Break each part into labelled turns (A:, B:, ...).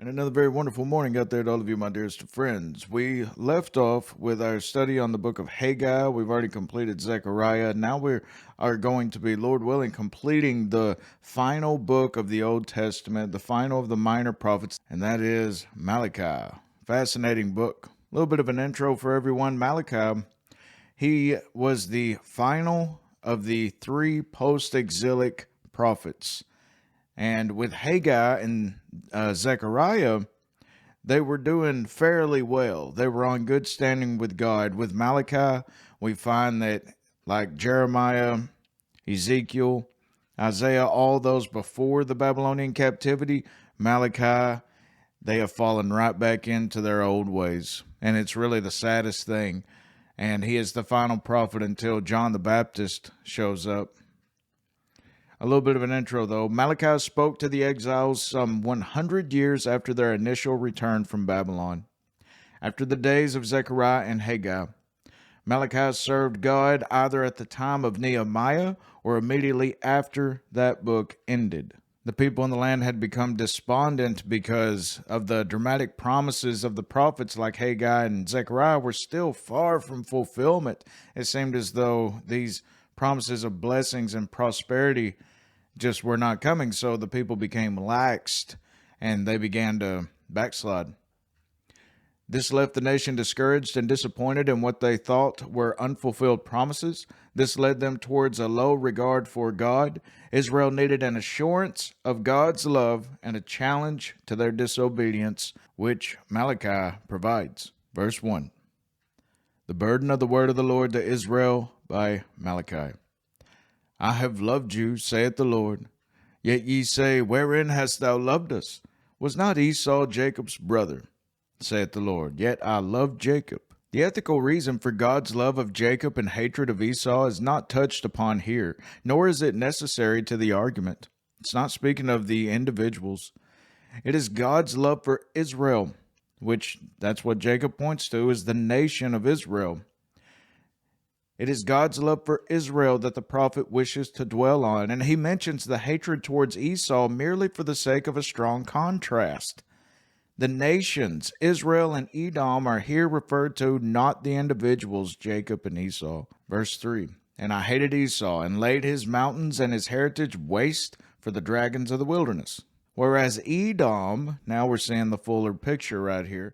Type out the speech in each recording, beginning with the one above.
A: And another very wonderful morning out there to all of you, my dearest friends. We left off with our study on the book of Haggai. We've already completed Zechariah. Now we are going to be, Lord willing, completing the final book of the Old Testament, the final of the minor prophets, and that is Malachi. Fascinating book. A little bit of an intro for everyone. Malachi, he was the final of the three post-exilic prophets. And with Haggai and Zechariah, they were doing fairly well. They were on good standing with God. With Malachi, we find that, like Jeremiah, Ezekiel, Isaiah, all those before the Babylonian captivity, Malachi, they have fallen right back into their old ways. And it's really the saddest thing. And he is the final prophet until John the Baptist shows up. A little bit of an intro, though. Malachi spoke to the exiles some 100 years after their initial return from Babylon. After the days of Zechariah and Haggai, Malachi served God either at the time of Nehemiah or immediately after that book ended. The people in the land had become despondent because of the dramatic promises of the prophets like Haggai and Zechariah were still far from fulfillment. It seemed as though these promises of blessings and prosperity just were not coming, so the people became laxed and they began to backslide. This left the nation discouraged and disappointed in what they thought were unfulfilled promises. This led them towards a low regard for God. Israel needed an assurance of God's love and a challenge to their disobedience, which Malachi provides. Verse 1. The burden of the word of the Lord to Israel by Malachi. I have loved you, saith the Lord. Yet ye say, wherein hast thou loved us? Was not Esau Jacob's brother? Saith the Lord. Yet I loved Jacob. The ethical reason for God's love of Jacob and hatred of Esau is not touched upon here, nor is it necessary to the argument. It's not speaking of the individuals. It is God's love for Israel, which that's what Jacob points to, is the nation of Israel. It is God's love for Israel that the prophet wishes to dwell on, and he mentions the hatred towards Esau merely for the sake of a strong contrast. The nations, Israel and Edom, are here referred to, not the individuals, Jacob and Esau. Verse 3, And I hated Esau, and laid his mountains and his heritage waste for the dragons of the wilderness. Whereas Edom, now we're seeing the fuller picture right here,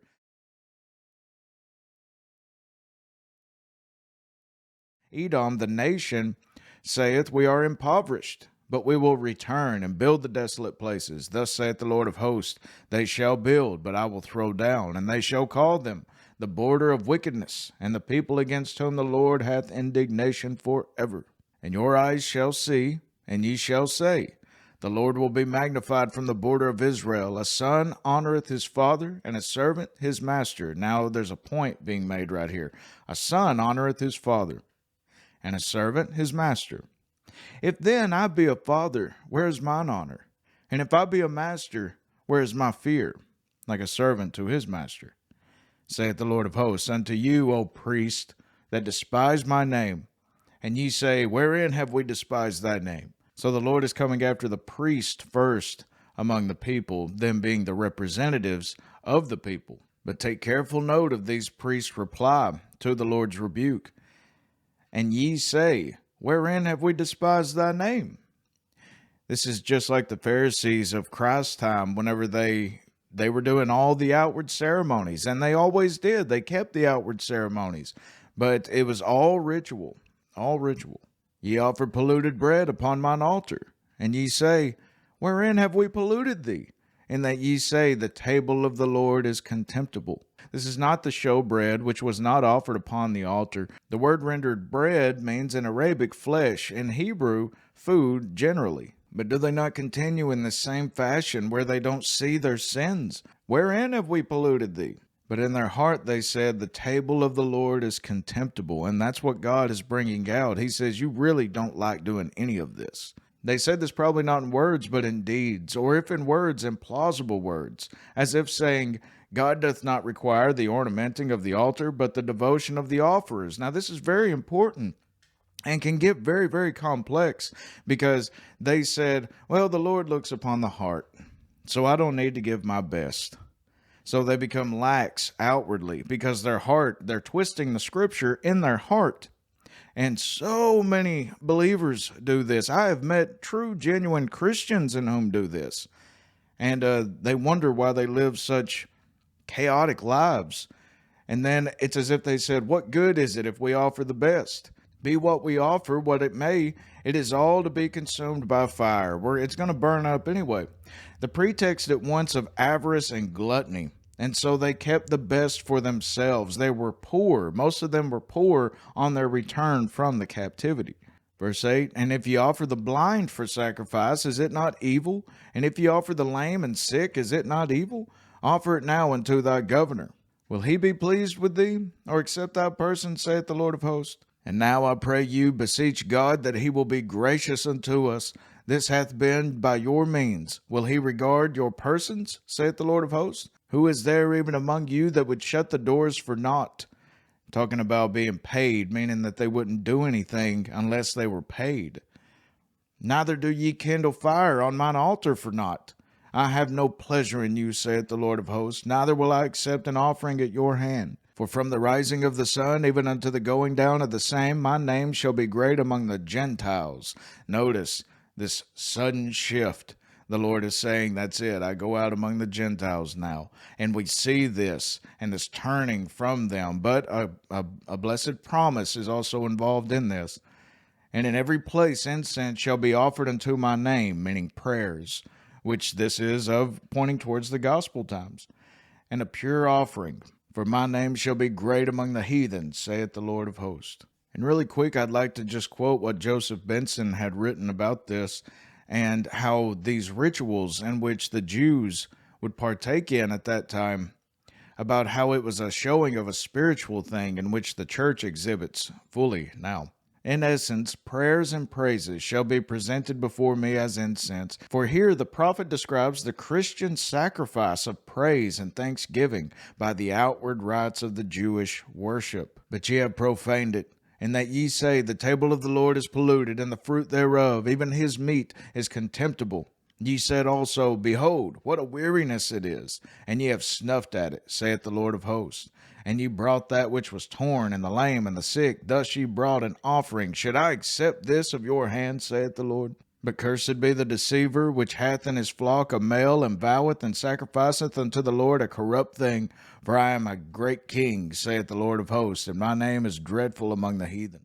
A: Edom, the nation, saith, We are impoverished, but we will return and build the desolate places. Thus saith the Lord of hosts, They shall build, but I will throw down, and they shall call them the border of wickedness, and the people against whom the Lord hath indignation forever. And your eyes shall see, and ye shall say, The Lord will be magnified from the border of Israel. A son honoreth his father, and a servant his master. Now there's a point being made right here. A son honoreth his father, and a servant his master. If then I be a father, where is mine honor? And if I be a master, where is my fear? Like a servant to his master. Saith the Lord of hosts, Unto you, O priest, that despise my name. And ye say, Wherein have we despised thy name? So the Lord is coming after the priest first among the people, them being the representatives of the people. But take careful note of these priests' reply to the Lord's rebuke. And ye say, Wherein have we despised thy name? This is just like the Pharisees of Christ's time whenever they were doing all the outward ceremonies, and they always did. They kept the outward ceremonies, but it was all ritual, all ritual. Ye offer polluted bread upon mine altar, and ye say, Wherein have we polluted thee? In that ye say, The table of the Lord is contemptible. This is not the showbread, which was not offered upon the altar. The word rendered bread means in Arabic flesh, in Hebrew food generally. But do they not continue in the same fashion where they don't see their sins? Wherein have we polluted thee? But in their heart they said, The table of the Lord is contemptible. And that's what God is bringing out. He says, you really don't like doing any of this. They said this probably not in words, but in deeds, or if in words, in plausible words, as if saying, God doth not require the ornamenting of the altar, but the devotion of the offerers. Now, this is very important and can get very, very complex, because they said, well, the Lord looks upon the heart. so I don't need to give my best. So they become lax outwardly because they're twisting the scripture in their heart. And so many believers do this. I have met true, genuine Christians in whom do this. And they wonder why they live such chaotic lives. And then it's as if they said, what good is it if we offer the best? Be what we offer, what it may, it is all to be consumed by fire, where it's going to burn up anyway. The pretext at once of avarice and gluttony. And so they kept the best for themselves. They were poor. Most of them were poor on their return from the captivity. Verse 8, and if ye offer the blind for sacrifice, is it not evil? And if ye offer the lame and sick, is it not evil? Offer it now unto thy governor. Will he be pleased with thee, or accept thy person, saith the Lord of hosts? And now I pray you, beseech God that he will be gracious unto us. This hath been by your means. Will he regard your persons, saith the Lord of hosts? Who is there even among you that would shut the doors for naught? Talking about being paid, meaning that they wouldn't do anything unless they were paid. Neither do ye kindle fire on mine altar for naught. I have no pleasure in you, saith the Lord of hosts, neither will I accept an offering at your hand. For from the rising of the sun even unto the going down of the same, my name shall be great among the Gentiles. Notice this sudden shift. The Lord is saying, that's it. I go out among the Gentiles now. And we see this and this turning from them. But a blessed promise is also involved in this. And in every place incense shall be offered unto my name, meaning prayers, which this is of pointing towards the gospel times. And a pure offering, for my name shall be great among the heathen, saith the Lord of hosts. And really quick, I'd like to just quote what Joseph Benson had written about this, and how these rituals in which the Jews would partake in at that time, about how it was a showing of a spiritual thing in which the church exhibits fully now. In essence, prayers and praises shall be presented before me as incense, for here the prophet describes the Christian sacrifice of praise and thanksgiving by the outward rites of the Jewish worship. But ye have profaned it, in that ye say, the table of the Lord is polluted, and the fruit thereof, even his meat, is contemptible. Ye said also, behold, what a weariness it is, and ye have snuffed at it, saith the Lord of hosts. And ye brought that which was torn, and the lame, and the sick, thus ye brought an offering. Should I accept this of your hand, saith the Lord? But cursed be the deceiver, which hath in his flock a male, and voweth and sacrificeth unto the Lord a corrupt thing. For I am a great king, saith the Lord of hosts, and my name is dreadful among the heathen.